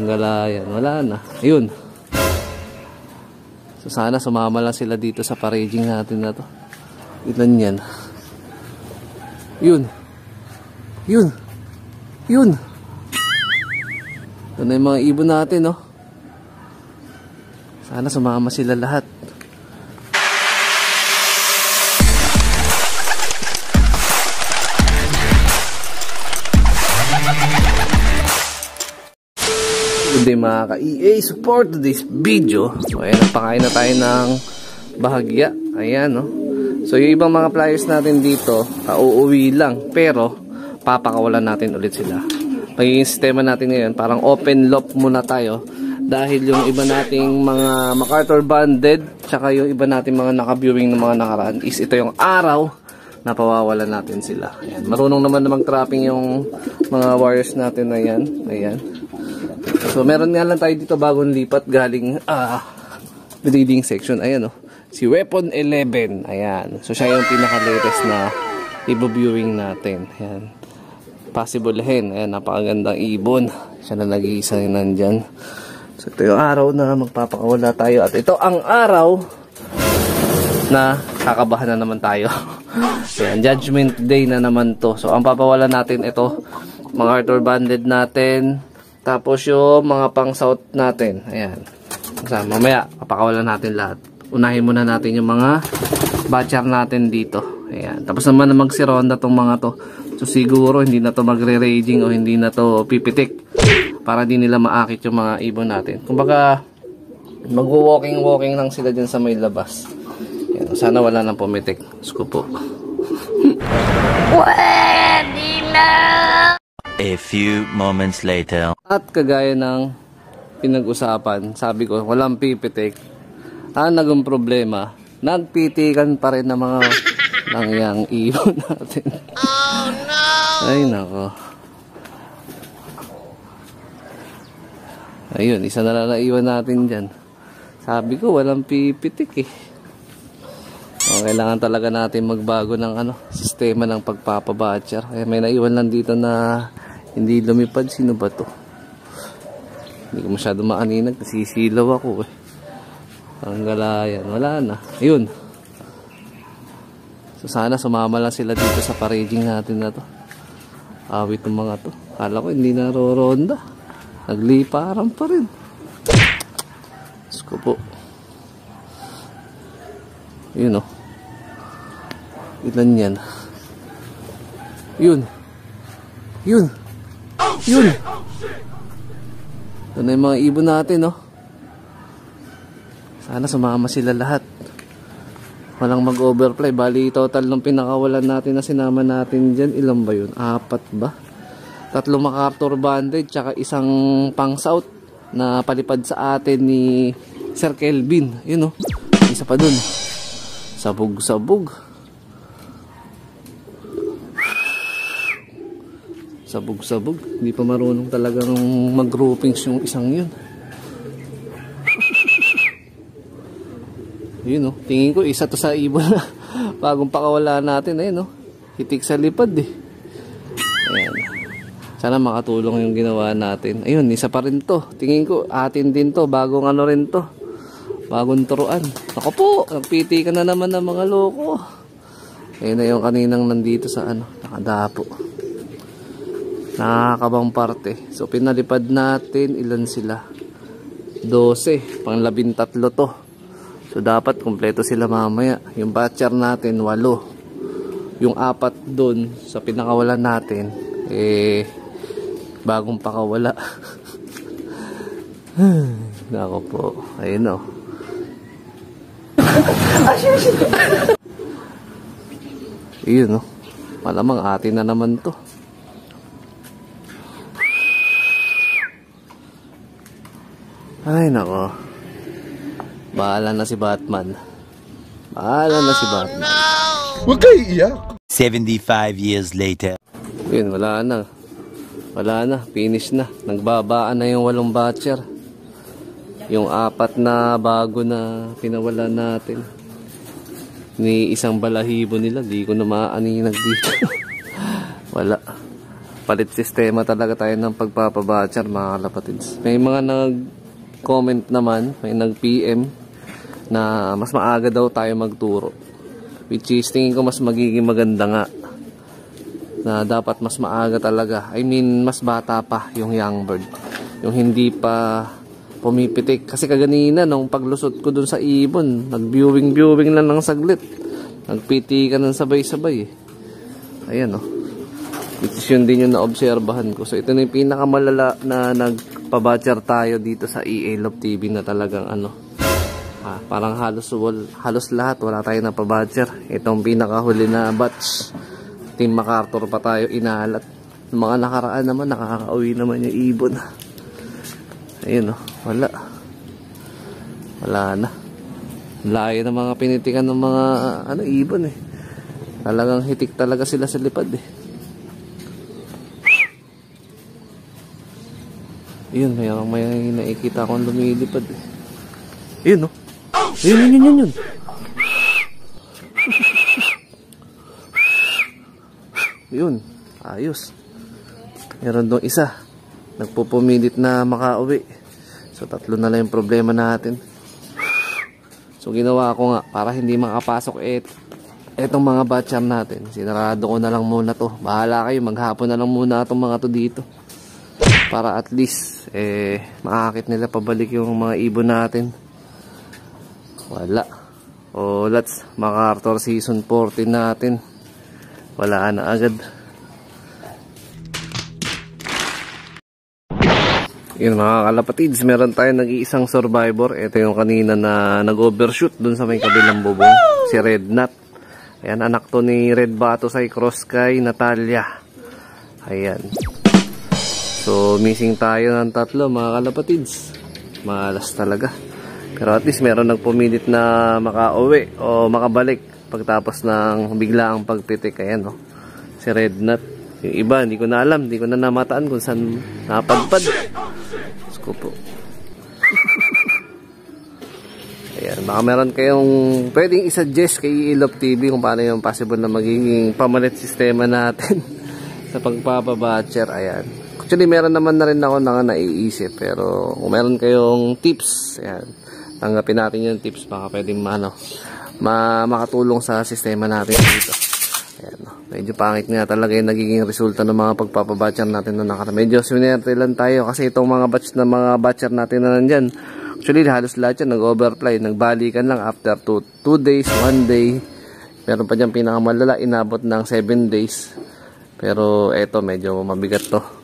Galayan, wala na. Ayun. So sana sumama lang sila dito sa paraging natin na to. Ilan yan? Yun. Yun. Yun. Ito na yung mga ibon natin, no? Sana sumama sila lahat. Good day mga ka-EA support today's video. So ayan, napakain na tayo ng bahagya. Ayan, no? So yung ibang mga flyers natin dito, uuwi lang. Pero papakawalan natin ulit sila. Magiging sistema natin ngayon, parang open loop muna tayo. Dahil yung iba nating mga MacArthur banded, tsaka yung iba nating mga naka-viewing ng mga nakaraan is ito yung araw na pawawalan natin sila. Ayan. Marunong naman na mag-trapping yung mga warriors natin na yan. Ayan. So meron nga lang tayo dito bagong lipat galing breeding section. Ayan, oh. Si Weapon 11. Ayan. So siya yung pinaka-latest na i-viewing natin. Ayan. Possible hen. Ayan, napakagandang ibon. Siya na nag-iisa yun nandyan. So ito yung araw na magpapakawala tayo. At ito ang araw na kakabahan na naman tayo. Ayan, Judgment Day na naman to. So ang papawala natin ito, mga MacArthur banded natin. Tapos yung mga pang south natin. Ayan. So, mamaya, papakawalan natin lahat. Unahin muna natin yung mga batcher natin dito. Ayan. Tapos naman na magsironda tong mga to. So siguro hindi na to magre-raging o hindi na to pipitik. Para di nila maakit yung mga ibon natin. Kumbaga, mag-walking lang sila dyan sa may labas. Ayan. Sana wala nang pumitik. Sko po. Pwede na! A few moments later. At kagaya ng pinag-usapan, sabi ko, walang pipitik. Naging problema, nagpitikan pa rin ng mga nangyang ibon natin. Oh no! Ay nako. Ayun, isa na lang naiwan natin dyan. Sabi ko, walang pipitik eh. Kailangan talaga natin magbago ng sistema ng pagpapabatcher. Kaya may naiwan lang dito na hindi lumipad. Sino ba to? Hindi ko masyado maaninag. Nasisilaw ako eh. Ang galayan. Wala na. Ayun. So sana sumama lang sila dito sa paraging natin na to. Awit ng mga to. Kala ko hindi naroronda. Nagliparan pa rin. Sko po. Yun oh. Ilan yan? Yun. Yun. Yun. Ito na yung mga ibon natin, oh. Sana sumama sila lahat. Walang mag-overfly. Bali, total nung pinakawalan natin na sinama natin dyan. Ilan ba yun? 4 ba? 3 MacArthur banded, tsaka isang pang south na palipad sa atin ni Sir Kelvin. Yun, oh. Isa pa dun. Sabog-sabog. Sabog-sabog. Hindi pa marunong talagang mag-groupings yung isang yun. Yun oh. Tingin ko isa to sa ibon na bagong pakawala natin. Ayun oh. Hitik sa lipad eh. Ayan. Sana makatulong yung ginawa natin. Ayun, isa pa rin to. Tingin ko atin din to. Bagong rin to. Bagong turuan. Ako po, nagpiti ka na naman ng mga loko. Ayun na yung kaninang nandito sa nakadapo. Nakakabang parte. So pinalipad natin, ilan sila? 12, pang 13 to. So dapat kumpleto sila mamaya. Yung batcher natin 8. Yung 4 doon sa pinakawalan natin bagong pakawala. Nako po. Ayun oh. Ayun oh. Malamang atin na naman to. Ay nako. Bahala na si Batman. Bahala na si Batman. Huwag kayo iiyak. 75 years later. Yun, wala na. Wala na, finish na. Nagbabaan na yung 8 batcher. Yung 4 na bago na pinawala natin. Ni isang balahibo nila, di ko na maaninag dito. Wala. palit sistema talaga tayo ng pagpapabatcher mga kalapatids. May mga nag-comment naman, may nag-PM na mas maaga daw tayo magturo, which is tingin ko mas magiging maganda nga na dapat mas maaga talaga. I mean mas bata pa yung young bird, yung hindi pa pumipitik. Kasi kaganina nung paglusot ko dun sa ibon, nag-viewing lang ng saglit, nagpitikan ng sabay-sabay ayan which is yun din yung naobserbahan ko. So ito na yung pinakamalala na nagpabatcher tayo dito sa EA Love TV na talagang parang halos lahat wala tayo na pabatcher. Itong pinakahuli na batch, Team MacArthur pa tayo inalat. Mga nakaraan naman nakakauwi naman yung ibon. Ayun wala na. Layo ng mga pinitikan ng mga ibon Talagang hitik talaga sila sa lipad Yun, may nakikita akong lumilipad Yun Yun. Yun, ayos. Meron doon isa nagpupumilit na makauwi. So 3 na lang yung problema natin. So ginawa ko nga para hindi makapasok etong mga batcher natin. Sinarado ko na lang muna to. Bahala kayo, maghapon na lang muna itong mga to dito. Para at least maakit nila pabalik yung mga ibon natin. Wala. Let's MacArthur season 14 natin. Wala na agad. Yun mga kalapatids, meron tayong nag-iisang survivor. Ito yung kanina na nag-overshoot dun sa may kabilang bubong, si Red Nut. Ayan, anak to ni Red Batosay Cross kay Natalia. Ayan. So missing tayo ng 3 mga kalapatids. Malas talaga. Pero at least meron nagpumilit na makauwi o makabalik pagtapos ng biglaang pagpitik. Ayan si Red Nut. Yung iba hindi ko na alam, hindi ko na namataan kung saan napadpad. Ko po. Ayan, baka meron kayong pwedeng i-suggest kay EA Love TV kung paano yung possible na magiging pamalit sistema natin sa pagpapabatcher. Ayan. Actually, meron naman na rin ako na naiisip, pero kung meron kayong tips, ayan, tanggapin natin yung tips, baka pwedeng makatulong sa sistema natin dito. Ayan, medyo pangit nga talaga yung nagiging resulta ng mga pagpapabatcher natin na nakaraan. Medyo swinerte lang tayo kasi itong mga batch na mga batcher natin na nandyan, actually halos lahat yan nag-overfly, nagbalikan lang after 2 days, 1 day. Meron pa dyan pinakamalala, inabot ng 7 days. Pero eto medyo mabigat to.